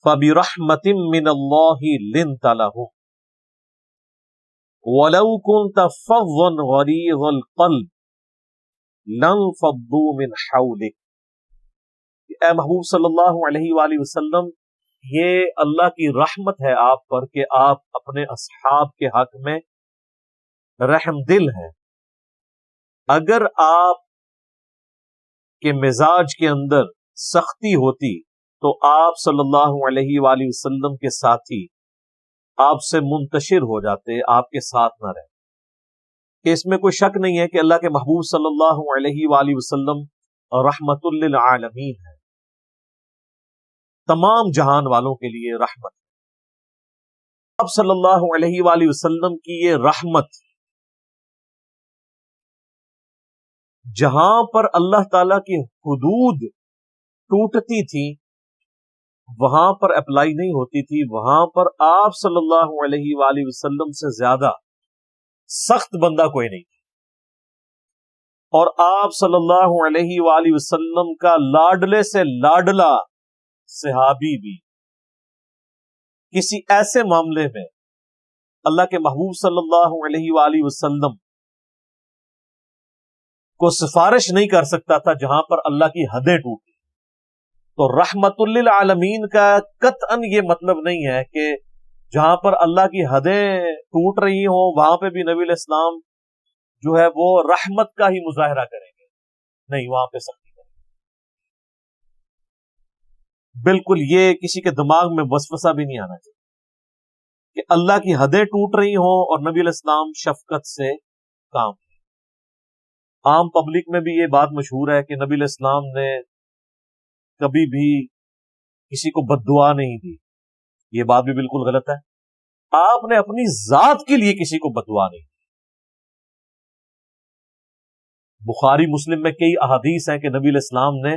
فَبِرَحْمَةٍ مِّنَ اللَّهِ لِنْتَ لَهُمْ وَلَوْ كُنْتَ فَظًّا غَلِيظَ الْقَلْبِ لَانفَضُّوا مِنْ حَوْلِكَ۔ اے محبوب صلی اللہ علیہ وآلہ وسلم، یہ اللہ کی رحمت ہے آپ پر کہ آپ اپنے اصحاب کے حق میں رحم دل ہیں۔ اگر آپ کے مزاج کے اندر سختی ہوتی تو آپ صلی اللہ علیہ وآلہ وسلم کے ساتھی آپ سے منتشر ہو جاتے، آپ کے ساتھ نہ رہتے۔ اس میں کوئی شک نہیں ہے کہ اللہ کے محبوب صلی اللہ علیہ وآلہ وسلم رحمت للعالمین ہے، تمام جہان والوں کے لیے رحمت۔ آپ صلی اللہ علیہ وآلہ وسلم کی یہ رحمت جہاں پر اللہ تعالی کی حدود ٹوٹتی تھی وہاں پر اپلائی نہیں ہوتی تھی، وہاں پر آپ صلی اللہ علیہ وآلہ وسلم سے زیادہ سخت بندہ کوئی نہیں تھا، اور آپ صلی اللہ علیہ وآلہ وسلم کا لاڈلے سے لاڈلا صحابی بھی کسی ایسے معاملے میں اللہ کے محبوب صلی اللہ علیہ وآلہ وسلم کو سفارش نہیں کر سکتا تھا جہاں پر اللہ کی حدیں ٹوٹی۔ تو رحمت للعالمین کا قطعاً یہ مطلب نہیں ہے کہ جہاں پر اللہ کی حدیں ٹوٹ رہی ہوں وہاں پہ بھی نبی علیہ السلام جو ہے وہ رحمت کا ہی مظاہرہ کریں گے، نہیں، وہاں پہ سختی کریں گے۔ بالکل یہ کسی کے دماغ میں وسوسہ بھی نہیں آنا چاہیے کہ اللہ کی حدیں ٹوٹ رہی ہوں اور نبی علیہ السلام شفقت سے کام کریں۔ عام پبلک میں بھی یہ بات مشہور ہے کہ نبی علیہ السلام نے کبھی بھی کسی کو بد دعا نہیں دی، یہ بات بھی بالکل غلط ہے۔ آپ نے اپنی ذات کے لیے کسی کو بد دعا نہیں دی۔ بخاری مسلم میں کئی احادیث ہیں کہ نبی علیہ السلام نے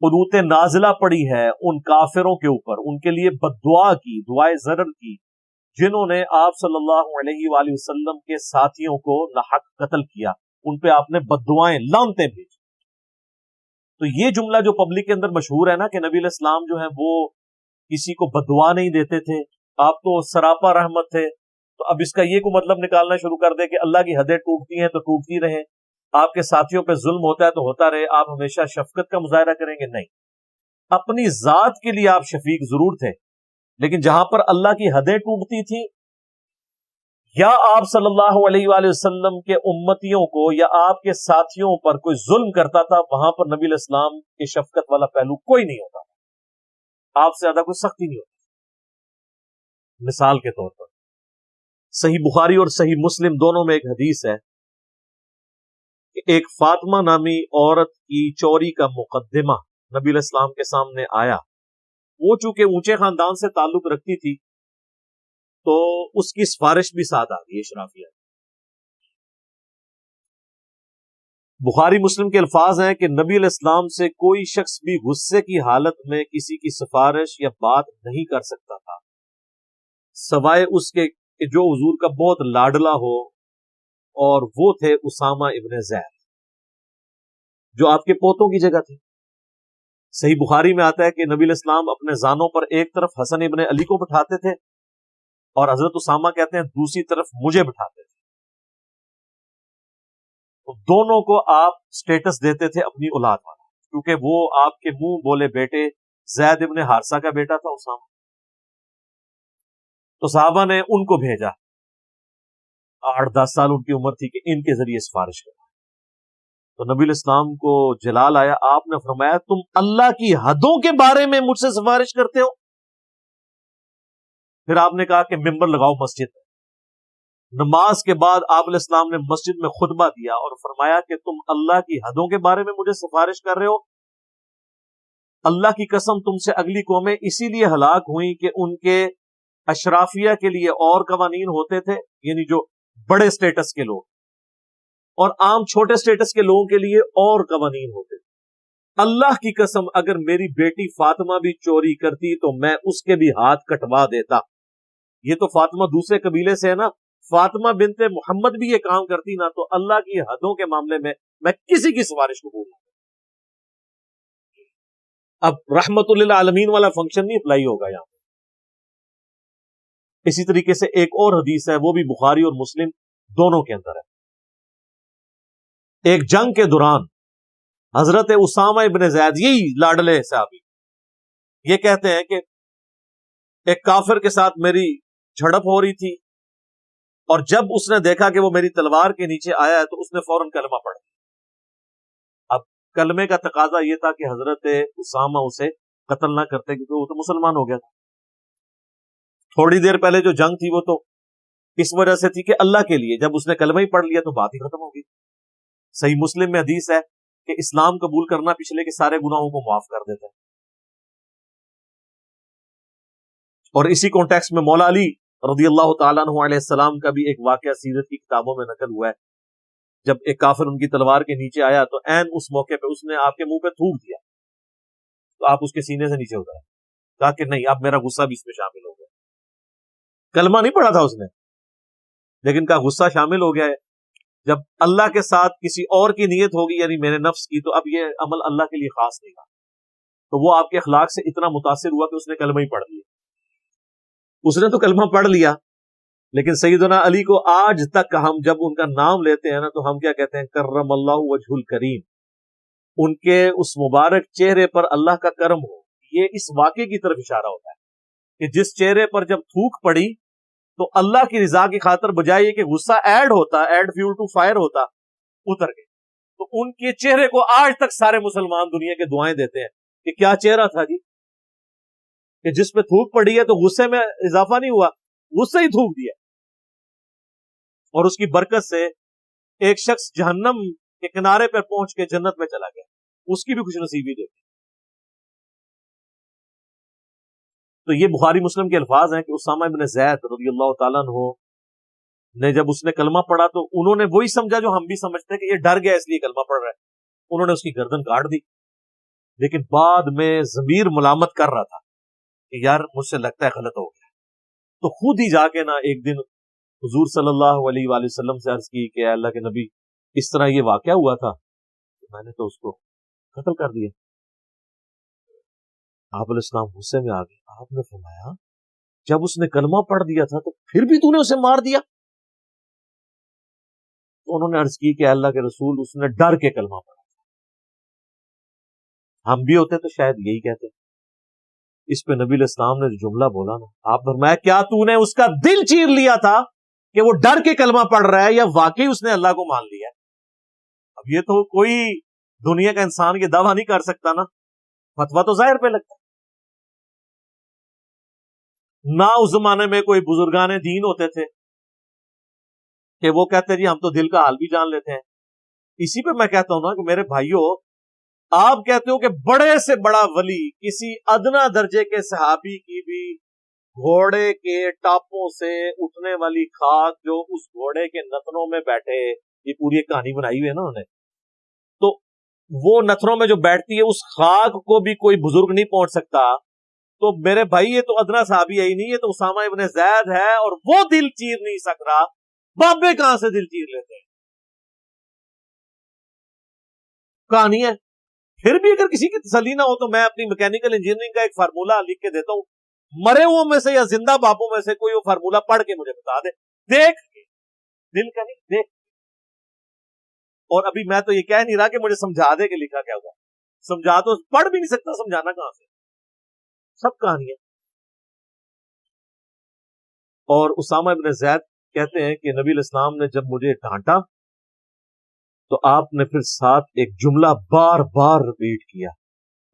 قنوت نازلہ پڑھی ہے ان کافروں کے اوپر، ان کے لیے بد دعا کی، دعائے ضرر کی، جنہوں نے آپ صلی اللہ علیہ وآلہ وسلم کے ساتھیوں کو ناحق قتل کیا، ان پہ آپ نے بد دعائیں، لعنتیں بھیجی۔ تو یہ جملہ جو پبلک کے اندر مشہور ہے نا کہ نبی علیہ السلام جو ہے وہ کسی کو بد دعا نہیں دیتے تھے، آپ تو سراپا رحمت تھے، تو اب اس کا یہ کوئی مطلب نکالنا شروع کر دے کہ اللہ کی حدیں ٹوٹتی ہیں تو ٹوٹتی رہیں، آپ کے ساتھیوں پہ ظلم ہوتا ہے تو ہوتا رہے، آپ ہمیشہ شفقت کا مظاہرہ کریں گے؟ نہیں، اپنی ذات کے لیے آپ شفیق ضرور تھے، لیکن جہاں پر اللہ کی حدیں ٹوٹتی تھی یا آپ صلی اللہ علیہ وآلہ وسلم کے امتیوں کو یا آپ کے ساتھیوں پر کوئی ظلم کرتا تھا، وہاں پر نبی علیہ السلام کے شفقت والا پہلو کوئی نہیں ہوتا، آپ سے زیادہ کوئی سختی نہیں ہوتی۔ مثال کے طور پر صحیح بخاری اور صحیح مسلم دونوں میں ایک حدیث ہے کہ ایک فاطمہ نامی عورت کی چوری کا مقدمہ نبی علیہ السلام کے سامنے آیا۔ وہ چونکہ اونچے خاندان سے تعلق رکھتی تھی تو اس کی سفارش بھی ساتھ آ گئی، اشرافیہ۔ بخاری مسلم کے الفاظ ہیں کہ نبی علیہ السلام سے کوئی شخص بھی غصے کی حالت میں کسی کی سفارش یا بات نہیں کر سکتا تھا سوائے اس کے کہ جو حضور کا بہت لاڈلا ہو، اور وہ تھے اسامہ ابن زید جو آپ کے پوتوں کی جگہ تھے۔ صحیح بخاری میں آتا ہے کہ نبی علیہ السلام اپنے زانوں پر ایک طرف حسن ابن علی کو بٹھاتے تھے اور حضرت اسامہ کہتے ہیں دوسری طرف مجھے بٹھاتے تھے، تو دونوں کو آپ سٹیٹس دیتے تھے اپنی اولاد والا، کیونکہ وہ آپ کے منہ بولے بیٹے زید ابن حارثہ کا بیٹا تھا اسامہ۔ تو صحابہ نے ان کو بھیجا، 8-10 سال ان کی عمر تھی، کہ ان کے ذریعے سفارش کرنا۔ تو نبی علیہ السلام کو جلال آیا، آپ نے فرمایا تم اللہ کی حدوں کے بارے میں مجھ سے سفارش کرتے ہو؟ پھر آپ نے کہا کہ ممبر لگاؤ مسجد میں۔ نماز کے بعد آپ علیہ السلام نے مسجد میں خطبہ دیا اور فرمایا کہ تم اللہ کی حدوں کے بارے میں مجھے سفارش کر رہے ہو؟ اللہ کی قسم تم سے اگلی قومیں اسی لیے ہلاک ہوئیں کہ ان کے اشرافیہ کے لیے اور قوانین ہوتے تھے، یعنی جو بڑے سٹیٹس کے لوگ، اور عام چھوٹے سٹیٹس کے لوگوں کے لیے اور قوانین ہوتے تھے۔ اللہ کی قسم اگر میری بیٹی فاطمہ بھی چوری کرتی تو میں اس کے بھی ہاتھ کٹوا دیتا۔ یہ تو فاطمہ دوسرے قبیلے سے ہے نا، فاطمہ بنت محمد بھی یہ کام کرتی نا، تو اللہ کی حدوں کے معاملے میں میں کسی کی سفارش کو بولوں۔ اب رحمت للعالمین والا فنکشن نہیں اپلائی ہوگا یہاں پہ۔ اسی طریقے سے ایک اور حدیث ہے، وہ بھی بخاری اور مسلم دونوں کے اندر ہے۔ ایک جنگ کے دوران حضرت اسامہ ابن زید، یہی لاڈلے صحابی، یہ کہتے ہیں کہ ایک کافر کے ساتھ میری جھڑپ ہو رہی تھی، اور جب اس نے دیکھا کہ وہ میری تلوار کے نیچے آیا ہے تو اس نے فوراً کلمہ پڑھ دیا۔ اب کلمے کا تقاضا یہ تھا کہ حضرت اسامہ اسے قتل نہ کرتے، کیونکہ وہ تو مسلمان ہو گیا تھا۔ تھوڑی دیر پہلے جو جنگ تھی وہ تو اس وجہ سے تھی کہ اللہ کے لیے، جب اس نے کلمہ ہی پڑھ لیا تو بات ہی ختم ہو گئی۔ صحیح مسلم میں حدیث ہے کہ اسلام قبول کرنا پچھلے کے سارے گناہوں کو معاف کر دیتا ہے۔ اور اسی کانٹیکس میں مولا علی رضی اللہ تعالیٰ عنہ علیہ السلام کا بھی ایک واقعہ سیرت کی کتابوں میں نقل ہوا ہے۔ جب ایک کافر ان کی تلوار کے نیچے آیا تو عین اس موقع پہ اس نے آپ کے منہ پہ تھوک دیا، تو آپ اس کے سینے سے نیچے اترا، کہا کہ نہیں، اب میرا غصہ بھی اس میں شامل ہو گیا۔ کلمہ نہیں پڑھا تھا اس نے، لیکن کا غصہ شامل ہو گیا ہے۔ جب اللہ کے ساتھ کسی اور کی نیت ہوگی، یعنی میرے نفس کی، تو اب یہ عمل اللہ کے لیے خاص نہیں تھا۔ تو وہ آپ کے اخلاق سے اتنا متاثر ہوا کہ اس نے کلمہ ہی پڑھ لیا۔ اس نے تو کلمہ پڑھ لیا، لیکن سیدنا علی کو آج تک ہم جب ان کا نام لیتے ہیں نا تو ہم کیا کہتے ہیں؟ کرم اللہ وجہ الکریم، ان کے اس مبارک چہرے پر اللہ کا کرم ہو۔ یہ اس واقعے کی طرف اشارہ ہوتا ہے کہ جس چہرے پر جب تھوک پڑی تو اللہ کی رضا کی خاطر بجائے یہ کہ غصہ ایڈ فیول ٹو فائر ہوتا، اتر گئے۔ تو ان کے چہرے کو آج تک سارے مسلمان دنیا کے دعائیں دیتے ہیں کہ کیا چہرہ تھا جی، کہ جس پہ تھوک پڑی ہے تو غصے میں اضافہ نہیں ہوا، غصے ہی تھوک دیا، اور اس کی برکت سے ایک شخص جہنم کے کنارے پر پہنچ کے جنت میں چلا گیا، اس کی بھی خوش نصیبی دیکھی۔ تو یہ بخاری مسلم کے الفاظ ہیں کہ اسامہ ابن زید رضی اللہ تعالیٰ عنہ نے جب اس نے کلمہ پڑھا تو انہوں نے وہی سمجھا جو ہم بھی سمجھتے ہیں کہ یہ ڈر گیا اس لیے کلمہ پڑھ رہا ہے، انہوں نے اس کی گردن کاٹ دی۔ لیکن بعد میں ضمیر ملامت کر رہا تھا کہ یار مجھ سے لگتا ہے غلط ہو گیا، تو خود ہی جا کے نا ایک دن حضور صلی اللہ علیہ وآلہ وسلم سے عرض کی کہ اے اللہ کے نبی، اس طرح یہ واقعہ ہوا تھا، میں نے تو اس کو قتل کر دیا۔ آپ علیہ السلام غصے میں آ گئے۔ آپ نے فرمایا جب اس نے کلمہ پڑھ دیا تھا تو پھر بھی تو نے اسے مار دیا؟ تو انہوں نے عرض کی کہ اللہ کے رسول، اس نے ڈر کے کلمہ پڑھا، ہم بھی ہوتے تو شاید یہی کہتے۔ اس پہ نبی علیہ السلام نے جو جملہ بولا نا، آپ فرمایا کیا تو نے اس کا دل چیر لیا تھا کہ وہ ڈر کے کلمہ پڑھ رہا ہے یا واقعی اس نے اللہ کو مان لیا ہے؟ اب یہ تو کوئی دنیا کا انسان یہ دعویٰ نہیں کر سکتا نا، فتویٰ تو ظاہر پہ لگتا ہے۔ نہ اس زمانے میں کوئی بزرگان دین ہوتے تھے کہ وہ کہتے جی ہم تو دل کا حال بھی جان لیتے ہیں۔ اسی پہ میں کہتا ہوں نا کہ میرے بھائیوں، آپ کہتے ہو کہ بڑے سے بڑا ولی، کسی ادنا درجے کے صحابی کی بھی گھوڑے کے ٹاپوں سے اٹھنے والی خاک جو اس گھوڑے کے نتنوں میں بیٹھے، یہ پوری ایک کہانی بنائی ہوئی ہے نا انہوں نے، تو وہ نتنوں میں جو بیٹھتی ہے اس خاک کو بھی کوئی بزرگ نہیں پہنچ سکتا۔ تو میرے بھائی یہ تو ادنا صحابی ہے ہی نہیں، یہ تو اسامہ ابن زید ہے، اور وہ دل چیر نہیں سک رہا، بابے کہاں سے دل چیر لیتے ہیں؟ کہانی ہے۔ پھر بھی اگر کسی کی تسلی نہ ہو تو میں اپنی میکینیکل انجینئرنگ کا ایک فارمولہ لکھ کے دیتا ہوں، مرے ہوئے میں سے یا زندہ بابوں میں سے کوئی وہ فارمولہ پڑھ کے مجھے بتا دے، دیکھ کے، دل کا نہیں، دیکھ۔ اور ابھی میں تو یہ کہہ نہیں رہا کہ مجھے سمجھا دے کہ لکھا کیا ہوا، سمجھا تو پڑھ بھی نہیں سکتا، سمجھانا کہاں سے؟ سب کہانی ہے۔ اور اسامہ ابن زید کہتے ہیں کہ نبی علیہ السلام نے جب مجھے ڈانٹا تو آپ نے پھر ساتھ ایک جملہ بار بار ریپیٹ کیا،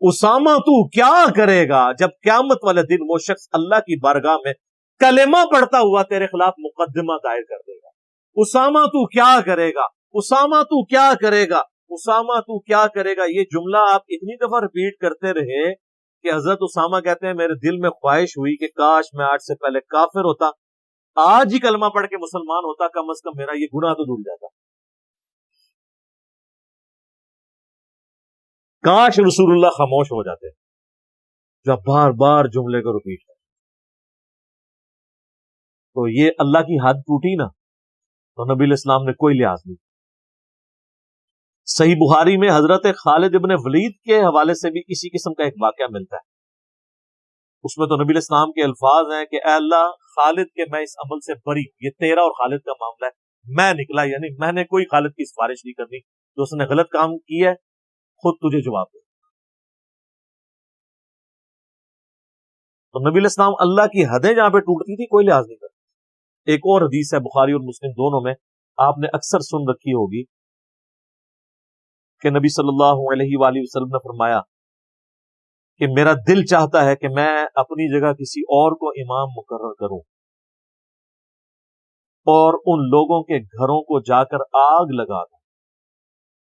اسامہ تو کیا کرے گا جب قیامت والے دن وہ شخص اللہ کی بارگاہ میں کلمہ پڑھتا ہوا تیرے خلاف مقدمہ دائر کر دے گا۔ اسامہ تو کیا کرے گا، اسامہ تو کیا کرے گا، اسامہ تو کیا کرے گا۔ یہ جملہ آپ اتنی دفعہ ریپیٹ کرتے رہے کہ حضرت اسامہ کہتے ہیں میرے دل میں خواہش ہوئی کہ کاش میں آج سے پہلے کافر ہوتا، آج ہی کلمہ پڑھ کے مسلمان ہوتا، کم از کم میرا یہ گناہ تو دھل جاتا۔ کاش رسول اللہ خاموش ہو جاتے جب بار بار جملے کو ریپیٹ کرتے۔ تو یہ اللہ کی حد ٹوٹی نا تو نبی علیہ السلام نے کوئی لحاظ نہیں۔ صحیح بخاری میں حضرت خالد ابن ولید کے حوالے سے بھی اسی قسم کا ایک واقعہ ملتا ہے اس میں تو نبی علیہ السلام کے الفاظ ہیں کہ اے اللہ خالد کے میں اس عمل سے بری، یہ تیرا اور خالد کا معاملہ ہے، میں نکلا، یعنی میں نے کوئی خالد کی سفارش نہیں کرنی، جو اس نے غلط کام کیا ہے خود تجھے جواب دے۔ تو نبی علیہ السلام اللہ کی حدیں جہاں پہ ٹوٹتی تھی کوئی لحاظ نہیں کرتی۔ ایک اور حدیث ہے بخاری اور مسلم دونوں میں، آپ نے اکثر سن رکھی ہوگی کہ نبی صلی اللہ علیہ وآلہ وسلم نے فرمایا کہ میرا دل چاہتا ہے کہ میں اپنی جگہ کسی اور کو امام مقرر کروں اور ان لوگوں کے گھروں کو جا کر آگ لگا دوں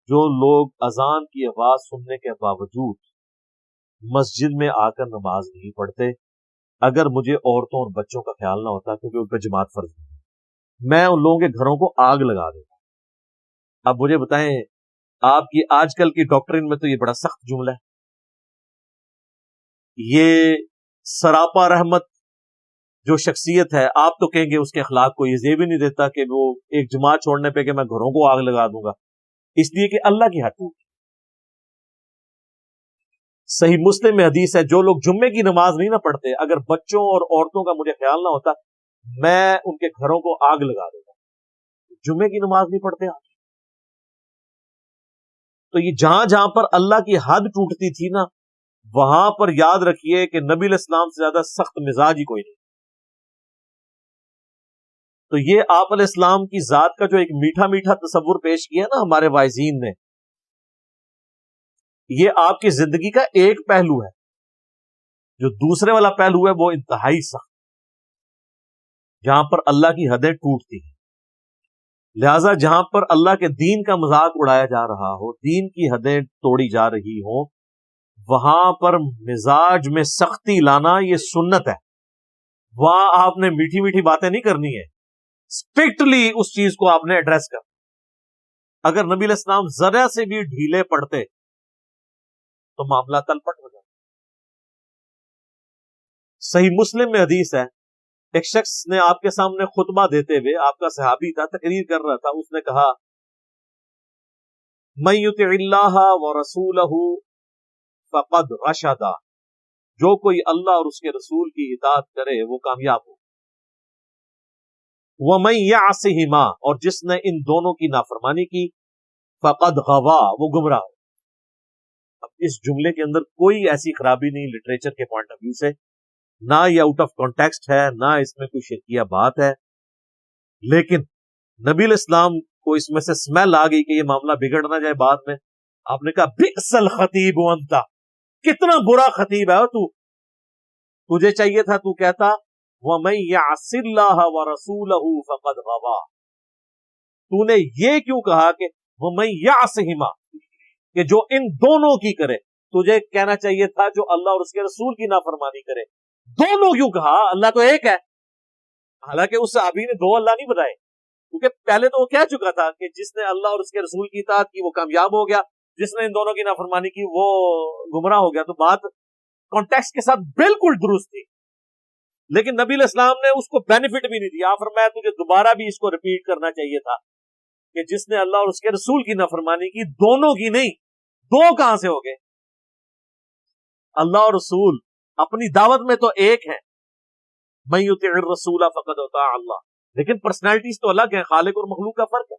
جو لوگ اذان کی آواز سننے کے باوجود مسجد میں آ کر نماز نہیں پڑھتے، اگر مجھے عورتوں اور بچوں کا خیال نہ ہوتا کیونکہ ان پہ جماعت فرض نہیں، میں ان لوگوں کے گھروں کو آگ لگا دیتا۔ اب مجھے بتائیں، آپ کی آج کل کی ڈاکٹرین میں تو یہ بڑا سخت جملہ ہے، یہ سراپا رحمت جو شخصیت ہے، آپ تو کہیں گے اس کے اخلاق کو یہ بھی نہیں دیتا کہ وہ ایک جماعت چھوڑنے پہ کہ میں گھروں کو آگ لگا دوں گا، اس لیے کہ اللہ کی حد ٹوٹی۔ صحیح مسلم میں حدیث ہے، جو لوگ جمعے کی نماز نہیں نہ پڑھتے، اگر بچوں اور عورتوں کا مجھے خیال نہ ہوتا میں ان کے گھروں کو آگ لگا دیتا۔ جمعے کی نماز نہیں پڑھتے آپ، تو یہ جہاں جہاں پر اللہ کی حد ٹوٹتی تھی نا، وہاں پر یاد رکھیے کہ نبی علیہ السلام سے زیادہ سخت مزاج ہی کوئی نہیں۔ تو یہ آپ علیہ السلام کی ذات کا جو ایک میٹھا میٹھا تصور پیش کیا نا ہمارے واعظین نے، یہ آپ کی زندگی کا ایک پہلو ہے، جو دوسرے والا پہلو ہے وہ انتہائی سخت، جہاں پر اللہ کی حدیں ٹوٹتی ہیں۔ لہذا جہاں پر اللہ کے دین کا مذاق اڑایا جا رہا ہو، دین کی حدیں توڑی جا رہی ہوں، وہاں پر مزاج میں سختی لانا یہ سنت ہے، وہاں آپ نے میٹھی میٹھی باتیں نہیں کرنی ہے، اسٹرکٹلی اس چیز کو آپ نے ایڈریس کر۔ اگر نبی علیہ السلام ذرا سے بھی ڈھیلے پڑتے تو معاملہ تلپٹ ہو جاتا۔ صحیح مسلم میں حدیث ہے، ایک شخص نے آپ کے سامنے خطبہ دیتے ہوئے، آپ کا صحابی تھا، تقریر کر رہا تھا، اس نے کہا من یطع اللہ ورسولہ فقد رشد، جو کوئی اللہ اور اس کے رسول کی اطاعت کرے وہ کامیاب ہو، ومن یعصہما، اور جس نے ان دونوں کی نافرمانی کی، فقد غوا، وہ گمراہ ہو۔ اب اس جملے کے اندر کوئی ایسی خرابی نہیں لٹریچر کے پوائنٹ آف ویو سے، نہ یہ آؤٹ آف کانٹیکسٹ ہے، نہ اس میں کوئی شرکیہ بات ہے، لیکن نبی علیہ السلام کو اس میں سے سمیل آ گئی کہ یہ معاملہ بگڑ نہ جائے بعد میں۔ آپ نے کہا بئس الخطیب انت، کتنا برا خطیب ہے تو، تجھے چاہیے تھا تو کہتا وَمَن يَعْصِ اللَّهَ وَرَسُولَهُ فَقَدْ غَوَىٰ، تو نے یہ کیوں کہا کہ وَمَن يَعْصِهِمَا، کہ جو ان دونوں کی کرے؟ تجھے کہنا چاہیے تھا جو اللہ اور اس کے رسول کی نافرمانی کرے۔ دونوں کیوں کہا؟ اللہ تو ایک ہے، حالانکہ اس صحابی نے دو اللہ نہیں بتائے، کیونکہ پہلے تو وہ کہہ چکا تھا کہ جس نے اللہ اور اس کے رسول کی اطاعت کی وہ کامیاب ہو گیا، جس نے ان دونوں کی نافرمانی کی وہ گمراہ ہو گیا۔ تو بات کانٹیکسٹ کے ساتھ بالکل درست تھی، لیکن نبی علیہ السلام نے اس کو بینیفٹ بھی نہیں دیا۔ فرمایا تجھے دوبارہ بھی اس کو ریپیٹ کرنا چاہیے تھا کہ جس نے اللہ اور اس کے رسول کی نافرمانی کی، دونوں کی نہیں، دو کہاں سے ہو گئے؟ اللہ اور رسول اپنی دعوت میں تو ایک ہیں، من یطع الرسول فقد اطاع اللہ، لیکن پرسنالٹیز تو الگ ہیں، خالق اور مخلوق کا فرق ہے۔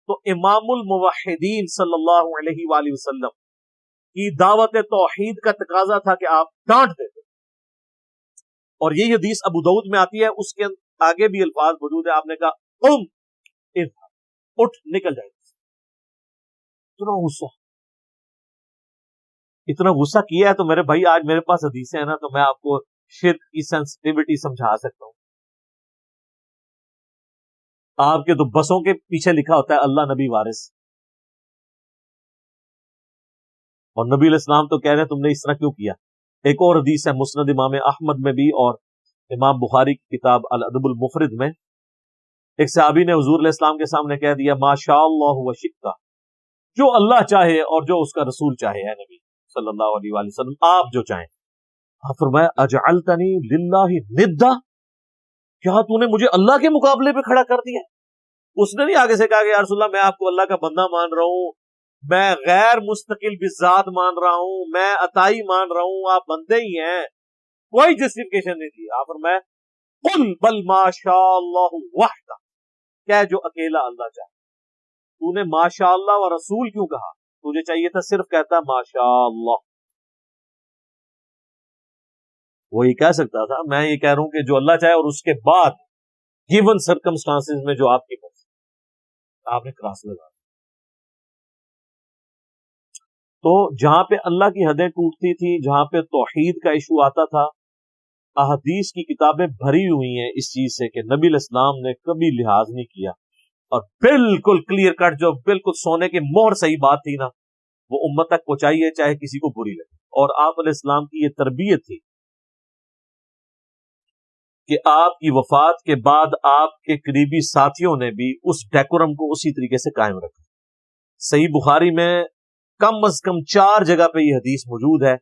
تو امام الموحدین صلی اللہ علیہ وآلہ وسلم کی دعوت توحید کا تقاضا تھا کہ آپ ڈانٹ دیتے، اور یہی حدیث ابو داؤد میں آتی ہے، اس کے آگے بھی الفاظ موجود ہے، آپ نے کہا قم اذهب، اٹھ نکل جائے۔ اتنا غصہ کیا ہے تو میرے بھائی آج میرے پاس حدیثیں ہیں نا، تو میں آپ کو شرک کی سینسٹیوٹی سمجھا سکتا ہوں۔ آپ کے تو بسوں کے پیچھے لکھا ہوتا ہے اللہ نبی وارث، اور نبی علیہ السلام تو کہہ رہے ہیں تم نے اس طرح کیوں کیا۔ ایک اور حدیث ہے مسند امام احمد میں بھی اور امام بخاری کی کتاب الادب المفرد میں، ایک صحابی نے حضور علیہ السلام کے سامنے کہہ دیا ما شاء اللہ و شئت، جو اللہ چاہے اور جو اس کا رسول چاہے، ہے نبی صلی اللہ علیہ وآلہ وسلم، آپ جو چاہیں۔ آپ فرمایا اجعلتنی للہ ندا، کیا تو نے مجھے اللہ کے مقابلے پہ کھڑا کر دیا؟ اس نے نہیں آگے سے کہا کہ یا رسول اللہ میں آپ کو اللہ کا بندہ مان رہا ہوں، میں غیر مستقل بذات مان رہا ہوں، میں عطائی مان رہا ہوں، آپ بندے ہی ہیں، کوئی جسٹیفیکیشن نہیں دی. آپ فرمایا قل بل ماشاء اللہ وحدہ، کیا جو اکیلا اللہ چاہے. تو نے ماشاء اللہ و رسول کیوں کہا؟ تجھے چاہیے تھا صرف کہتا ماشاء اللہ. وہ یہ کہہ سکتا تھا میں یہ کہہ رہا ہوں کہ جو اللہ چاہے، اور اس کے بعد گیون سرکمسٹانسز میں جو آپ کی مرضی. آپ نے کراس لگا. تو جہاں پہ اللہ کی حدیں ٹوٹتی تھی، جہاں پہ توحید کا ایشو آتا تھا، احادیث کی کتابیں بھری ہوئی ہیں اس چیز سے کہ نبی علیہ السلام نے کبھی لحاظ نہیں کیا، اور بالکل کلیئر کٹ جو بالکل سونے کے مہر صحیح بات تھی نا، وہ امت تک پہنچائیے چاہے کسی کو بری لگے. اور آپ علیہ السلام کی یہ تربیت تھی کہ آپ کی وفات کے بعد آپ کے قریبی ساتھیوں نے بھی اس ڈیکورم کو اسی طریقے سے قائم رکھا. صحیح بخاری میں کم از کم 4 جگہ پہ یہ حدیث موجود ہے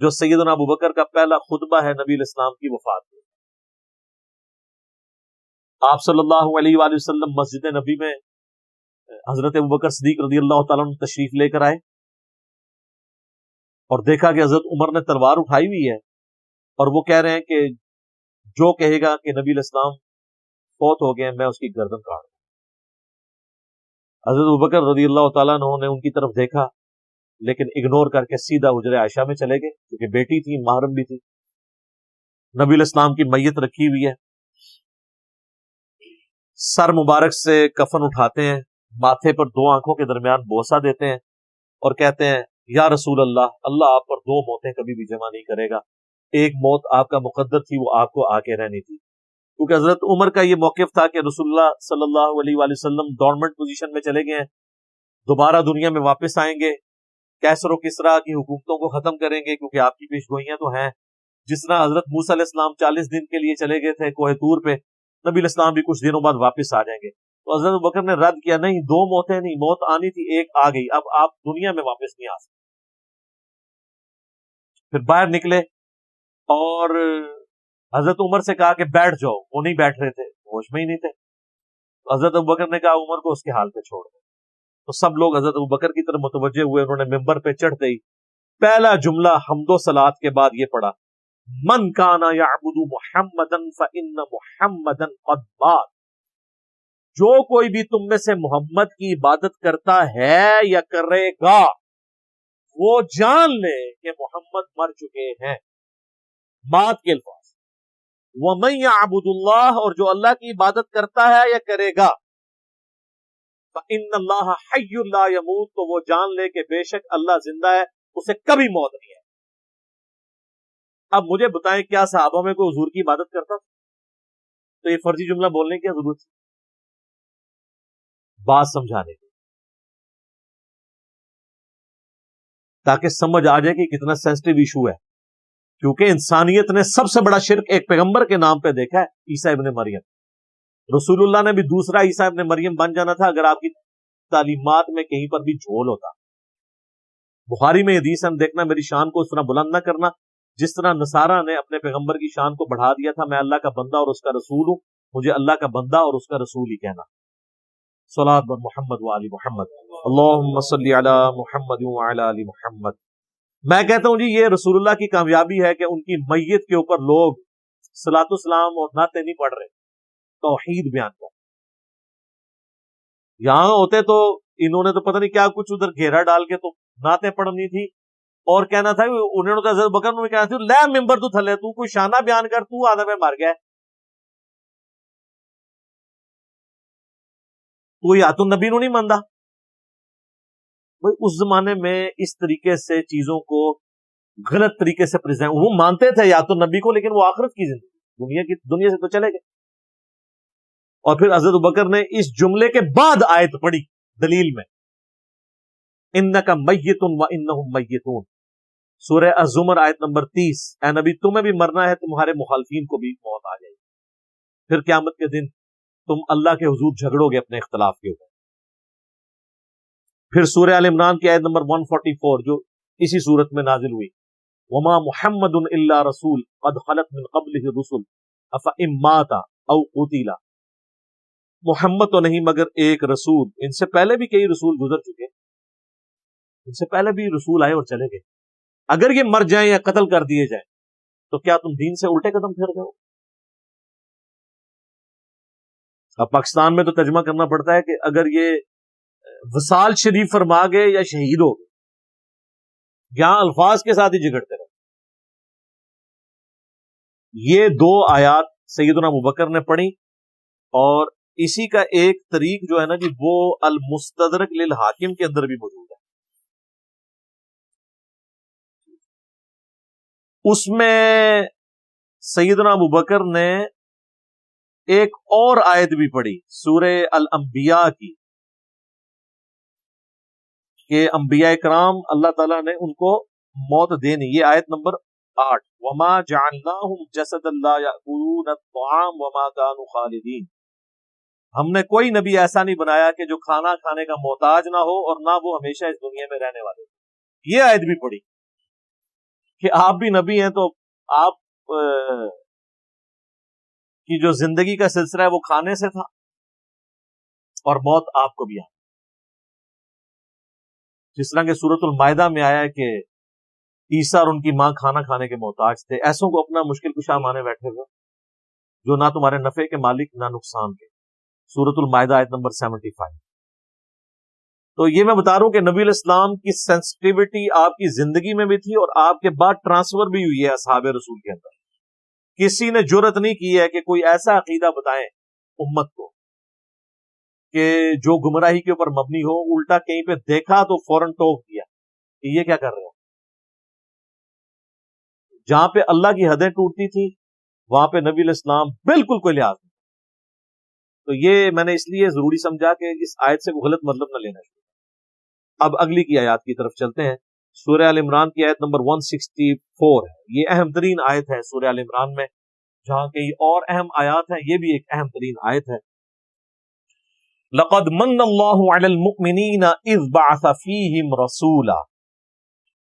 جو سیدنا ابو بکر کا پہلا خطبہ ہے نبی علیہ السلام کی وفات میں. آپ صلی اللہ علیہ وآلہ وسلم مسجد نبی میں حضرت ابو بکر صدیق رضی اللہ تعالیٰ عنہ تشریف لے کر آئے اور دیکھا کہ حضرت عمر نے تلوار اٹھائی ہوئی ہے، اور وہ کہہ رہے ہیں کہ جو کہے گا کہ نبی علیہ السلام فوت ہو گئے میں اس کی گردن کاٹ دوں. حضرت ابو بکر رضی اللہ تعالیٰ عنہ نے ان کی طرف دیکھا لیکن اگنور کر کے سیدھا حجرہ عائشہ میں چلے گئے، کیونکہ بیٹی تھی، محرم بھی تھی. نبی علیہ السلام کی میت رکھی ہوئی ہے، سر مبارک سے کفن اٹھاتے ہیں، ماتھے پر 2 آنکھوں کے درمیان بوسہ دیتے ہیں اور کہتے ہیں یا رسول اللہ، اللہ آپ پر 2 موتیں کبھی بھی جمع نہیں کرے گا. ایک موت آپ کا مقدر تھی، وہ آپ کو آ کے رہنی تھی. کیونکہ حضرت عمر کا یہ موقف تھا کہ رسول اللہ صلی اللہ علیہ وآلہ وسلم ڈورمنٹ پوزیشن میں چلے گئے ہیں، دوبارہ دنیا میں واپس آئیں گے، کیسر و کسرا کی حکومتوں کو ختم کریں گے، کیونکہ آپ کی پیشگوئیاں تو ہیں. جس طرح حضرت موسیٰ علیہ السلام 40 دن کے لیے چلے گئے تھے کوہ طور پہ، نبی علیہ السلام بھی کچھ دنوں بعد واپس آ جائیں گے. تو حضرت بکر نے رد کیا، نہیں 2 موتیں نہیں، موت آنی تھی، ایک آ گئی، اب آپ دنیا میں واپس نہیں آ سکتے. پھر باہر نکلے اور حضرت عمر سے کہا کہ بیٹھ جاؤ، وہ نہیں بیٹھ رہے تھے، ہوش میں ہی نہیں تھے. تو حضرت ابوبکر نے کہا عمر کو اس کے حال پہ چھوڑ دیں. تو سب لوگ حضرت ابوبکر کی طرف متوجہ ہوئے. انہوں نے ممبر پہ چڑھتے ہی پہلا جملہ حمد و صلات کے بعد یہ پڑھا، من کانا یعبد محمدا فإن محمدا قد مات. جو کوئی بھی تم میں سے محمد کی عبادت کرتا ہے یا کرے گا، وہ جان لے کہ محمد مر چکے ہیں. مات کے الفاظ. وَمَن يَعْبُدُ اللَّهَ، اور جو اللہ کی عبادت کرتا ہے یا کرے گا، فَإِنَّ اللَّهَ حَيٌّ لَا يَمُوتُ، تو وہ جان لے کہ بے شک اللہ زندہ ہے، اسے کبھی موت نہیں ہے. اب مجھے بتائیں کیا صحابہ میں کوئی حضور کی عبادت کرتا تھا؟ تو یہ فرضی جملہ بولنے کی ضرورت ہے؟ بات سمجھانے کی، تاکہ سمجھ آ جائے کہ کتنا سینسٹیو ایشو ہے. کیونکہ انسانیت نے سب سے بڑا شرک ایک پیغمبر کے نام پہ دیکھا ہے، عیسیٰ ابن مریم. رسول اللہ نے بھی دوسرا عیسیٰ ابن مریم بن جانا تھا اگر آپ کی تعلیمات میں کہیں پر بھی جھول ہوتا. بخاری میں حدیث ہم دیکھنا، میری شان کو اس طرح بلند نہ کرنا جس طرح نصارہ نے اپنے پیغمبر کی شان کو بڑھا دیا تھا. میں اللہ کا بندہ اور اس کا رسول ہوں، مجھے اللہ کا بندہ اور اس کا رسول ہی کہنا. صلاۃ بر محمد وآل محمد، اللہم صلی علی محمد وعلی آل محمد. میں کہتا ہوں جی یہ رسول اللہ کی کامیابی ہے کہ ان کی میت کے اوپر لوگ صلاۃ السلام اور نعتیں نہیں پڑھ رہے، توحید بیان کر. یہاں ہوتے تو انہوں نے تو پتہ نہیں کیا کچھ ادھر گھیرا ڈال کے تو نعتیں پڑھنی تھی اور کہنا تھا انہوں نے تو حضرت بکر نے کہنا تھا لے ممبر تو تھلے، تو کوئی شانہ بیان کر، تو آدھا میں مر گیا، تو یاتُ النبی نو نہیں ماندا. اس زمانے میں اس طریقے سے چیزوں کو غلط طریقے سے پریزنٹ، وہ مانتے تھے یاتُ النبی کو، لیکن وہ آخرت کی زندگی دنیا سے تو چلے گئے. اور پھر حضرت بکر نے اس جملے کے بعد آیت پڑھی دلیل میں، انک میت وانہم میتون، سورہ الزمر آیت نمبر 30. اے نبی تمہیں بھی مرنا ہے، تمہارے مخالفین کو بھی موت آ جائے گی، پھر قیامت کے دن تم اللہ کے حضور جھگڑو گے اپنے اختلاف کے اوپر. پھر سورہ آل عمران کی آیت نمبر 144 جو اسی صورت میں نازل ہوئی، وما محمد الا رسول قد خلت من قبلہ الرسل افئن مات او قتل. محمد تو نہیں مگر ایک رسول، ان سے پہلے بھی کئی رسول گزر چکے، ان سے پہلے بھی رسول آئے اور چلے گئے، اگر یہ مر جائیں یا قتل کر دیے جائیں تو کیا تم دین سے الٹے قدم پھیر گئے ہو؟ اب پاکستان میں تو ترجمہ کرنا پڑتا ہے کہ اگر یہ وصال شریف فرما گئے یا شہید ہو گئے، یہاں الفاظ کے ساتھ ہی جھگڑتے رہے۔ یہ دو آیات سیدنا ابوبکر نے پڑھی، اور اسی کا ایک طریق جو ہے نا جی وہ المستدرک للحاکم کے اندر بھی موجود ہے۔ اس میں سیدنا ابوبکر نے ایک اور آیت بھی پڑھی سورہ الانبیاء کی، کہ انبیاء کرام اللہ تعالیٰ نے ان کو موت دینی۔ یہ آیت نمبر 8، وما جعلناہم جسدا لا یأکلون الطعام وما كانوا خالدین۔ ہم نے کوئی نبی ایسا نہیں بنایا کہ جو کھانا کھانے کا محتاج نہ ہو اور نہ وہ ہمیشہ اس دنیا میں رہنے والے ہو۔ یہ آیت بھی پڑھی کہ آپ بھی نبی ہیں تو آپ کی جو زندگی کا سلسلہ ہے وہ کھانے سے تھا، اور موت آپ کو بھی آئی۔ جس طرح کہ سورۃ المائدہ میں آیا ہے کہ عیسیٰ اور ان کی ماں کھانا کھانے کے محتاج تھے، ایسوں کو اپنا مشکل کشا مانے بیٹھے ہوئے جو نہ تمہارے نفع کے مالک نہ نقصان کے۔ سورۃ المائدہ آیت نمبر 75۔ تو یہ میں بتا رہا ہوں کہ نبی علیہ السلام کی سینسٹیوٹی آپ کی زندگی میں بھی تھی، اور آپ کے بعد ٹرانسفر بھی ہوئی ہے اصحاب رسول کے اندر۔ کسی نے جرأت نہیں کی ہے کہ کوئی ایسا عقیدہ بتائیں امت کو کہ جو گمراہی کے اوپر مبنی ہو، الٹا کہیں پہ دیکھا تو فوراً ٹوک دیا کہ یہ کیا کر رہے ہو۔ جہاں پہ اللہ کی حدیں ٹوٹتی تھی وہاں پہ نبی علیہ السلام بالکل کوئی لحاظ نہیں۔ تو یہ میں نے اس لیے ضروری سمجھا کہ اس آیت سے کوئی غلط مطلب نہ لینا چاہیے۔ اب اگلی کی آیات کی طرف چلتے ہیں۔ سورہ آل عمران کی آیت نمبر 164 ہے، یہ اہم ترین آیت ہے سورہ آل عمران میں، جہاں کئی اور اہم آیات ہیں، یہ بھی ایک اہم ترین آیت ہے۔ لقد من اللہ علی المؤمنین اذ بعث فیہم رسولا،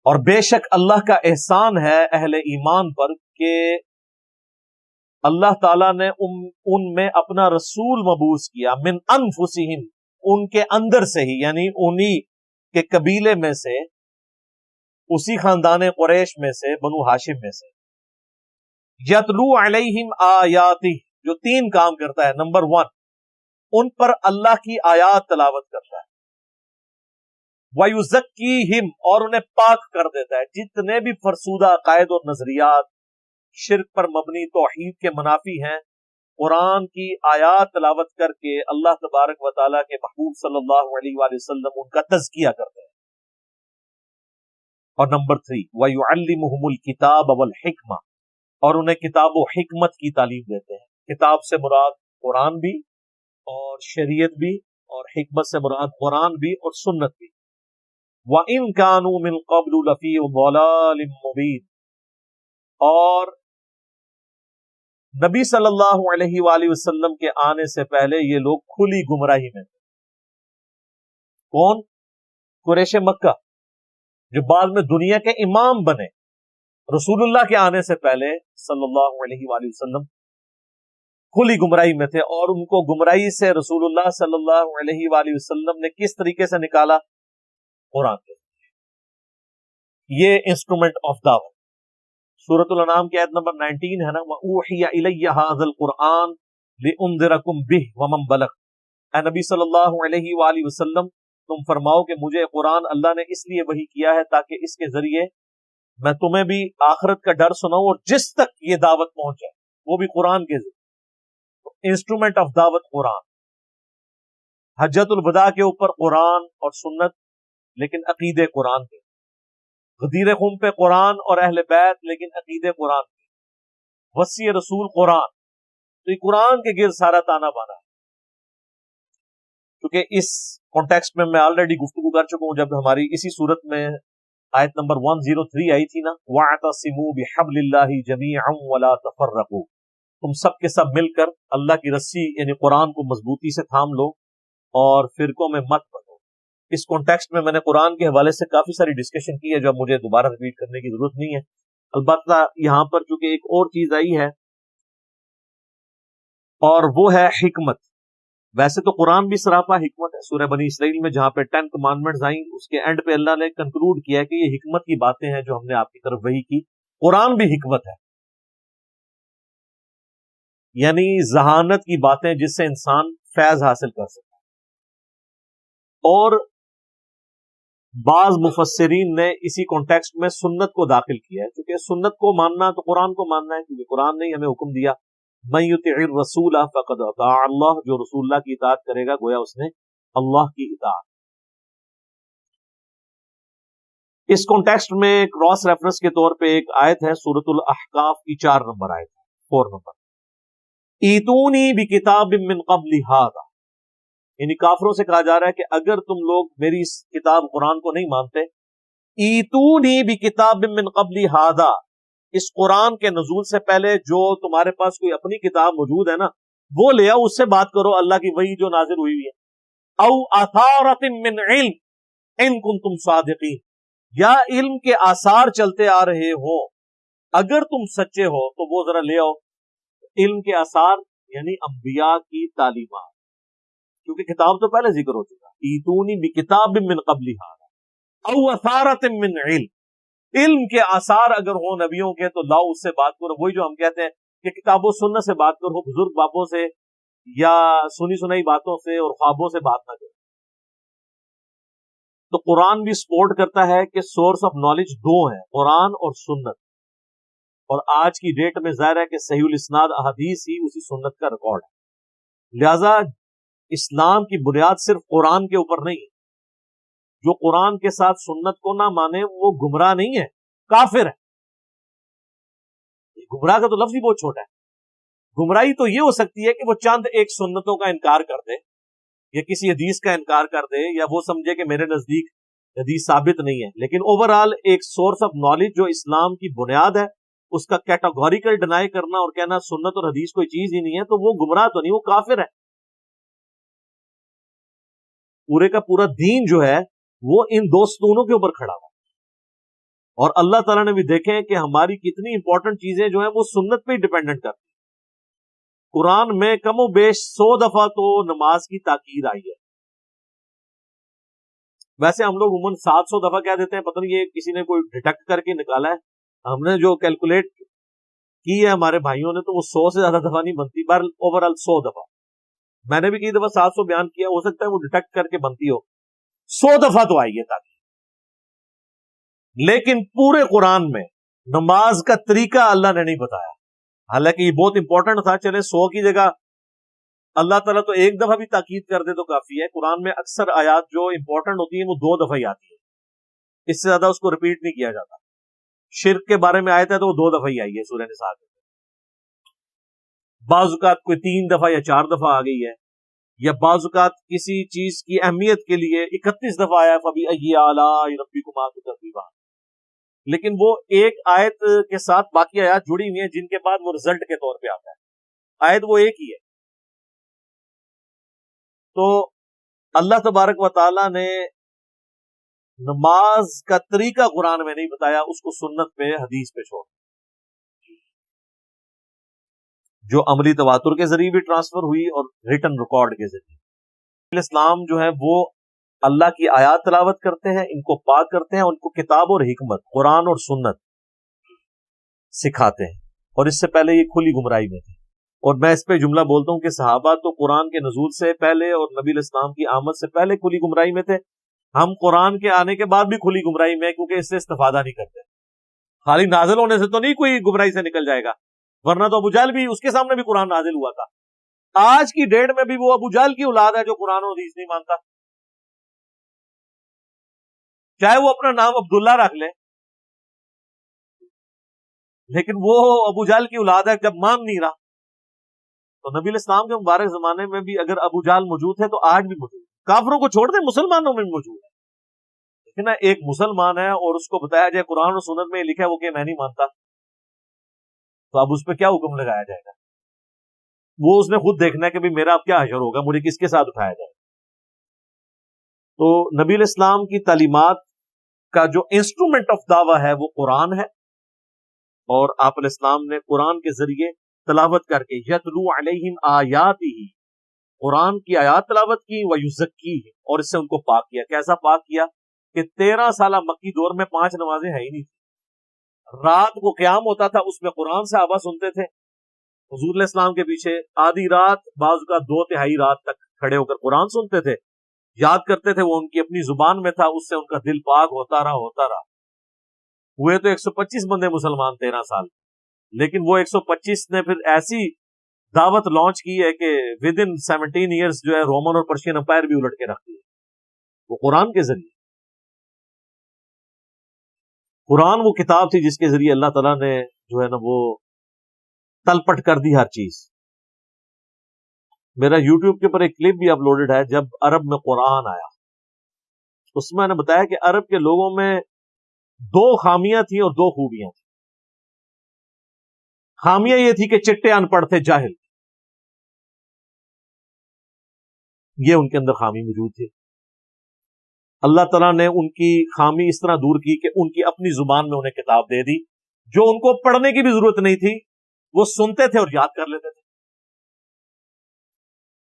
اور بے شک اللہ کا احسان ہے اہل ایمان پر کہ اللہ تعالیٰ نے ان میں اپنا رسول مبعوث کیا، من انفسہم، ان کے اندر سے ہی، یعنی انہی کے قبیلے میں سے، اسی خاندان قریش میں سے، بنو ہاشم میں سے۔ یتلو علیہم آیاتہ، جو 3 کام کرتا ہے۔ نمبر 1، ان پر اللہ کی آیات تلاوت کرتا ہے۔ وَيُزَكِّيهِمْ، اور انہیں پاک کر دیتا ہے۔ جتنے بھی فرسودہ عقائد اور نظریات شرک پر مبنی توحید کے منافی ہیں، قرآن کی آیات تلاوت کر کے اللہ تبارک و تعالیٰ کے محبوب صلی اللہ علیہ وآلہ وسلم ان کا تزکیہ کرتے ہیں۔ اور نمبر 3، وَيُعَلِّمُهُمُ الْكِتَابَ وَالْحِكْمَةَ، اور انہیں کتاب و حکمت کی تعلیم دیتے ہیں۔ کتاب سے مراد قرآن بھی اور شریعت بھی، اور حکمت سے مراد قرآن بھی اور سنت بھی۔ وَإِن كَانُوا مِن قَبْلُ لَفِي ضَلَالٍ مُبِينٍ، اور نبی صلی اللہ علیہ وآلہ وسلم کے آنے سے پہلے یہ لوگ کھلی گمراہی میں تھے۔ کون؟ قریش مکہ، جو بعد میں دنیا کے امام بنے۔ رسول اللہ کے آنے سے پہلے صلی اللہ علیہ وآلہ وسلم کھلی گمراہی میں تھے، اور ان کو گمراہی سے رسول اللہ صلی اللہ علیہ وآلہ وسلم نے کس طریقے سے نکالا؟ قرآن کے۔ یہ انسٹرومنٹ آف دعوت۔ سورۃ الانعام کی آیت نمبر 19 ہے نا، وَأُوحِيَ إِلَيَّ هَذَا الْقُرْآنُ لِأُنذِرَكُمْ بِهِ وَمَنْ بَلَغَ، اے نبی صلی اللہ علیہ وآلہ وسلم تم فرماؤ کہ مجھے قرآن اللہ نے اس لیے وحی کیا ہے تاکہ اس کے ذریعے میں تمہیں بھی آخرت کا ڈر سناؤں، اور جس تک یہ دعوت پہنچ جائے وہ بھی قرآن کے ذریعے۔ انسٹرومنٹ آف دعوت قرآن۔ حجت الوداع کے اوپر قرآن اور سنت، لیکن عقیدے قرآن کے۔ غدیر خم پہ قرآن اور اہل بیت، لیکن عقیدے قرآن کے۔ وصی رسول قرآن، تو یہ قرآن کے گرد سارا تانا بانا ہے۔ کیونکہ اس کانٹیکسٹ میں آلریڈی گفتگو کر چکا ہوں جب ہماری اسی صورت میں آیت نمبر 103 آئی تھی نا، وَاعْتَصِمُوا بِحَبْلِ اللَّهِ جَمِيعًا وَلَا تَفَرَّقُوا، تم سب کے سب مل کر اللہ کی رسی یعنی قرآن کو مضبوطی سے تھام لو اور فرقوں میں مت بنو۔ اس کانٹیکسٹ میں نے قرآن کے حوالے سے کافی ساری ڈسکشن کی ہے جو مجھے دوبارہ ریپیٹ کرنے کی ضرورت نہیں ہے۔ البتہ یہاں پر چونکہ ایک اور چیز آئی ہے اور وہ ہے حکمت۔ ویسے تو قرآن بھی سراپا حکمت ہے۔ سورہ بنی اسرائیل میں جہاں پہ 10 کمانڈمنٹس آئیں، اس کے اینڈ پہ اللہ نے کنکلوڈ کیا کہ یہ حکمت کی باتیں ہیں جو ہم نے آپ کی طرف وحی کی۔ قرآن بھی حکمت ہے، یعنی ذہانت کی باتیں جس سے انسان فیض حاصل کر سکتا ہے. اور بعض مفسرین نے اسی کانٹیکسٹ میں سنت کو داخل کیا ہے، کیونکہ سنت کو ماننا تو قرآن کو ماننا ہے، کیونکہ قرآن نے ہمیں حکم دیا من یطع الرسول فقد اطاع اللہ، جو رسول اللہ کی اطاعت کرے گا گویا اس نے اللہ کی اطاعت. اس کانٹیکسٹ میں کراس ریفرنس کے طور پہ ایک آیت ہے سورۃ الاحقاف کی 4 نمبر آیت، 4 نمبر، ایتونی بکتاب من قبل ھذا، یعنی کافروں سے کہا جا رہا ہے کہ اگر تم لوگ میری اس کتاب قرآن کو نہیں مانتے، ایتونی بکتاب من قبل ھذا، اس قرآن کے نزول سے پہلے جو تمہارے پاس کوئی اپنی کتاب موجود ہے نا وہ لے آؤ، اس سے بات کرو اللہ کی وحی جو نازل ہوئی ہے. او اثارۃ من علم ان کنتم صادقین، یا علم کے آثار چلتے آ رہے ہو اگر تم سچے ہو تو وہ ذرا لے آؤ. علم کے آثار یعنی انبیاء کی تعلیمات، کیونکہ کتاب تو پہلے ذکر ہو چکا، ایتونی بکتاب من قبل ھذا او اثارۃ من علم، علم کے آثار اگر ہوں نبیوں کے تو لاؤ اس سے بات کرو. وہی جو ہم کہتے ہیں کہ کتاب و سنت سے بات کرو، بزرگ بابوں سے یا سنی سنائی باتوں سے اور خوابوں سے بات نہ کرو. تو قرآن بھی سپورٹ کرتا ہے کہ سورس آف نالج 2 ہیں، قرآن اور سنت، اور آج کی ڈیٹ میں ظاہر ہے کہ صحیح الاسناد احادیث ہی اسی سنت کا ریکارڈ ہے. لہذا اسلام کی بنیاد صرف قرآن کے اوپر نہیں ہے. جو قرآن کے ساتھ سنت کو نہ مانے وہ گمراہ نہیں ہے، کافر ہے. گمراہ کا تو لفظ ہی بہت چھوٹا ہے. گمراہی تو یہ ہو سکتی ہے کہ وہ چند ایک سنتوں کا انکار کر دے یا کسی حدیث کا انکار کر دے یا وہ سمجھے کہ میرے نزدیک حدیث ثابت نہیں ہے، لیکن اوورآل ایک سورس آف نالج جو اسلام کی بنیاد ہے اس کا کیٹاگوریکل ڈینائی کرنا اور کہنا سنت اور حدیث کوئی چیز ہی نہیں ہے، تو وہ گمراہ تو نہیں، وہ کافر ہے. پورے کا پورا دین جو ہے وہ ان 2 ستونوں کے اوپر کھڑا ہوا، اور اللہ تعالیٰ نے بھی دیکھیں کہ ہماری کتنی امپورٹنٹ چیزیں جو ہیں وہ سنت پہ ہی ڈیپینڈنٹ کرتی ہیں. قرآن میں کم و بیش 100 دفعہ تو نماز کی تاکید آئی ہے. ویسے ہم لوگ عموماً 700 دفعہ کہہ دیتے ہیں، پتہ نہیں یہ کسی نے کوئی ڈیٹیکٹ کر کے نکالا ہے، ہم نے جو کیلکولیٹ کی ہے ہمارے بھائیوں نے تو وہ 100 سے زیادہ دفعہ نہیں بنتی، بہر اوورآل 100 دفعہ. میں نے بھی کئی دفعہ 700 بیان کیا، ہو سکتا ہے وہ ڈیٹیکٹ کر کے بنتی ہو. 100 دفعہ تو آئی ہے تاکید. لیکن پورے قرآن میں نماز کا طریقہ اللہ نے نہیں بتایا، حالانکہ یہ بہت امپورٹنٹ تھا. چلے 100 کی جگہ اللہ تعالیٰ تو ایک دفعہ بھی تاکید کر دے تو کافی ہے. قرآن میں اکثر آیات جو امپورٹنٹ ہوتی ہیں وہ 2 دفعہ ہی آتی ہے، اس سے زیادہ اس کو ریپیٹ نہیں کیا جاتا. شرک کے بارے میں آیت ہے تو وہ 2 دفعہ ہی آئی ہے سورہ نساء میں. بعض اوقات کوئی 3 دفعہ یا 4 دفعہ آ گئی ہے، یا بعض اوقات کسی چیز کی اہمیت کے لیے 31 دفعہ آیا فَبِأَيِّ آلَاءِ رَبِّكُمَا تُكَذِّبَانِ. لیکن وہ ایک آیت کے ساتھ باقی آیات جڑی ہوئی ہیں جن کے بعد وہ رزلٹ کے طور پہ آتا ہے. آیت وہ ایک ہی ہے. تو اللہ تبارک و تعالی نے نماز کا طریقہ قرآن میں نہیں بتایا، اس کو سنت پہ حدیث پہ چھوڑ، جو عملی تواتر کے ذریعے بھی ٹرانسفر ہوئی اور ریٹن ریکارڈ کے ذریعے. اسلام جو ہے وہ اللہ کی آیات تلاوت کرتے ہیں، ان کو پاک کرتے ہیں، ان کو کتاب اور حکمت قرآن اور سنت سکھاتے ہیں، اور اس سے پہلے یہ کھلی گمراہی میں تھے. اور میں اس پہ جملہ بولتا ہوں کہ صحابہ تو قرآن کے نزول سے پہلے اور نبی علیہ السلام کی آمد سے پہلے کھلی گمراہی میں تھے. ہم قرآن کے آنے کے بعد بھی کھلی گمراہی میں، کیونکہ اس سے استفادہ نہیں کرتے. خالی نازل ہونے سے تو نہیں کوئی گمراہی سے نکل جائے گا، ورنہ تو ابو جہل بھی، اس کے سامنے بھی قرآن نازل ہوا تھا. آج کی ڈیٹ میں بھی وہ ابو جہل کی اولاد ہے جو قرآن و حدیث نہیں مانتا، چاہے وہ اپنا نام عبداللہ رکھ لے، لیکن وہ ابو جہل کی اولاد ہے جب مان نہیں رہا. تو نبی علیہ السلام کے مبارک زمانے میں بھی اگر ابو جہل موجود ہے تو آج بھی موجود ہے. کافروں کو چھوڑ دیں، مسلمانوں میں بھی موجود ہے. لیکن ایک مسلمان ہے اور اس کو بتایا جائے قرآن و سنت میں لکھا ہے وہ کہ میں نہیں مانتا، تو اب اس پہ کیا حکم لگایا جائے گا؟ وہ اس نے خود دیکھنا ہے کہ بھی میرا اب کیا حشر ہوگا، مجھے کس کے ساتھ اٹھایا جائے. تو نبی علیہ السلام کی تعلیمات کا جو انسٹرومنٹ آف دعویٰ ہے وہ قرآن ہے، اور آپ علیہ السلام نے قرآن کے ذریعے تلاوت کر کے یتلو علیہم آیاتہ، قرآن کی آیات تلاوت کی، ویزکیہ، اور اس سے ان کو پاک کیا. کیسا پاک کیا کہ 13 سالہ مکی دور میں 5 نمازیں ہیں ہی نہیں تھی. رات کو قیام ہوتا تھا، اس میں قرآن صحابہ سنتے تھے، حضور علیہ السلام کے پیچھے آدھی رات، بعض کا 2/3 رات تک کھڑے ہو کر قرآن سنتے تھے، یاد کرتے تھے، وہ ان کی اپنی زبان میں تھا، اس سے ان کا دل پاک ہوتا رہا۔ ہوئے تو 125 بندے مسلمان 13 سال، لیکن وہ 125 نے پھر ایسی دعوت لانچ کی ہے کہ ود ان 17 ایئرس جو ہے رومن اور پرشین امپائر بھی الٹ کے رکھ دیے، وہ قرآن کے ذریعے۔ قرآن وہ کتاب تھی جس کے ذریعے اللہ تعالیٰ نے جو ہے نا وہ تلپٹ کر دی ہر چیز۔ میرا یوٹیوب کے اوپر ایک کلپ بھی اپلوڈڈ ہے، جب عرب میں قرآن آیا، اس میں نے بتایا کہ عرب کے لوگوں میں 2 خامیاں تھیں اور 2 خوبیاں تھیں۔ خامیاں یہ تھی کہ چٹے ان پڑھ تھے، جاہل، یہ ان کے اندر خامی موجود تھی۔ اللہ تعالیٰ نے ان کی خامی اس طرح دور کی کہ ان کی اپنی زبان میں انہیں کتاب دے دی، جو ان کو پڑھنے کی بھی ضرورت نہیں تھی، وہ سنتے تھے اور یاد کر لیتے تھے۔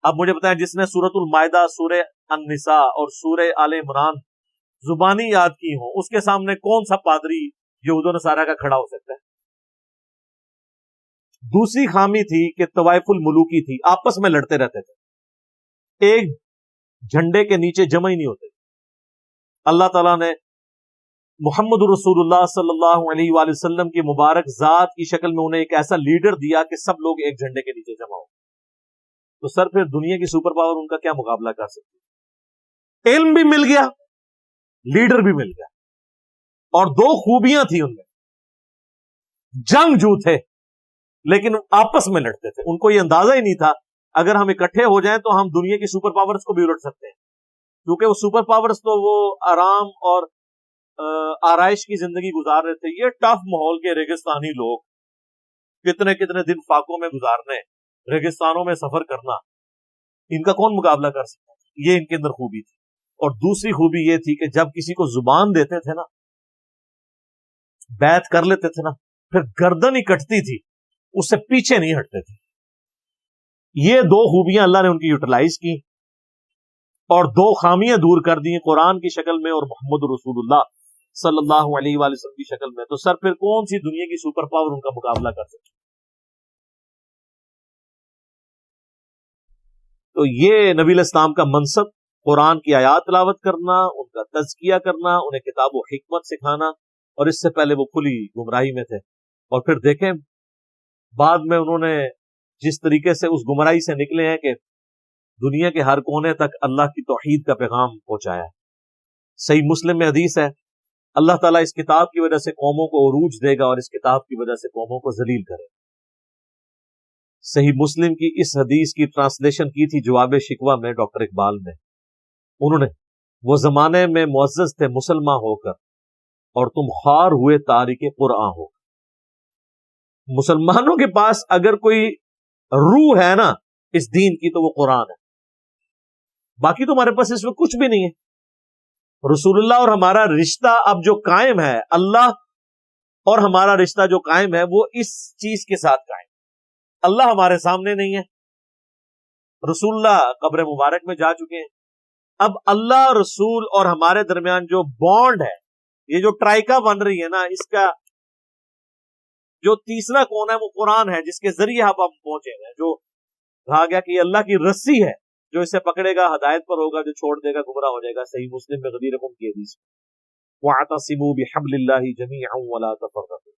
اب مجھے بتائیں، جس نے سورۃ المائدہ، سورہ النساء اور سورہ آل عمران زبانی یاد کی ہوں، اس کے سامنے کون سا پادری یہود و نصارہ کا کھڑا ہو سکتا ہے؟ دوسری خامی تھی کہ طوائف الملوکی تھی، آپس میں لڑتے رہتے تھے، ایک جھنڈے کے نیچے جمع ہی نہیں ہوتے۔ اللہ تعالیٰ نے محمد رسول اللہ صلی اللہ علیہ وآلہ وسلم کی مبارک ذات کی شکل میں انہیں ایک ایسا لیڈر دیا کہ سب لوگ ایک جھنڈے کے نیچے جمع ہو، تو سر پھر دنیا کی سپر پاور ان کا کیا مقابلہ کر سکتی؟ علم بھی مل گیا، لیڈر بھی مل گیا، اور 2 خوبیاں تھیں ان میں، جنگجو تھے لیکن آپس میں لڑتے تھے۔ ان کو یہ اندازہ ہی نہیں تھا اگر ہم اکٹھے ہو جائیں تو ہم دنیا کی سپر پاورز کو بھی الٹ سکتے ہیں، کیونکہ وہ سپر پاورز تو وہ آرام اور آرائش کی زندگی گزار رہے تھے، یہ ٹف ماحول کے ریگستانی لوگ، کتنے کتنے دن فاقوں میں گزارنے، ریگستانوں میں سفر کرنا، ان کا کون مقابلہ کر سکتا ہے؟ یہ ان کے اندر خوبی تھی۔ اور دوسری خوبی یہ تھی کہ جب کسی کو زبان دیتے تھے نا، بیعت کر لیتے تھے نا، پھر گردن ہی کٹتی تھی، اس سے پیچھے نہیں ہٹتے تھے۔ یہ 2 خوبیاں اللہ نے ان کی یوٹیلائز کی اور 2 خامیاں دور کر دی قرآن کی شکل میں اور محمد رسول اللہ صلی اللہ علیہ وآلہ وسلم کی شکل میں، تو سر پھر کون سی دنیا کی سپر پاور ان کا مقابلہ کر سکتی؟ تو یہ نبی علیہ السلام کا منصب، قرآن کی آیات تلاوت کرنا، ان کا تزکیہ کرنا، انہیں کتاب و حکمت سکھانا، اور اس سے پہلے وہ کھلی گمراہی میں تھے، اور پھر دیکھیں بعد میں انہوں نے جس طریقے سے اس گمراہی سے نکلے ہیں کہ دنیا کے ہر کونے تک اللہ کی توحید کا پیغام پہنچایا ہے۔ صحیح مسلم میں حدیث ہے، اللہ تعالیٰ اس کتاب کی وجہ سے قوموں کو عروج دے گا اور اس کتاب کی وجہ سے قوموں کو ذلیل کرے گا۔ صحیح مسلم کی اس حدیث کی ٹرانسلیشن کی تھی جواب شکوہ میں ڈاکٹر اقبال نے، انہوں نے، وہ زمانے میں معزز تھے مسلمان ہو کر اور تم خوار ہوئے تارک قرآن ہو۔ مسلمانوں کے پاس اگر کوئی روح ہے نا اس دین کی تو وہ قرآن ہے، باقی تو ہمارے پاس اس میں کچھ بھی نہیں ہے۔ رسول اللہ اور ہمارا رشتہ اب جو قائم ہے، اللہ اور ہمارا رشتہ جو قائم ہے، وہ اس چیز کے ساتھ قائم۔ اللہ ہمارے سامنے نہیں ہے، رسول اللہ قبر مبارک میں جا چکے ہیں، اب اللہ رسول اور ہمارے درمیان جو بانڈ ہے، یہ جو ٹرائکا بن رہی ہے نا، اس کا جو تیسرا کون ہے وہ قرآن ہے، جس کے ذریعے ہم پہنچے ہیں، جو کہا گیا کہ یہ اللہ کی رسی ہے، جو اسے پکڑے گا ہدایت پر ہوگا، جو چھوڑ دے گا گمراہ ہو جائے گا۔ صحیح مسلم میں غدیر قوم کی حدیث، وَاعْتَصِمُوا بِحَبْلِ اللَّهِ جَمِيعًا وَلَا تَفَرَّقُوا۔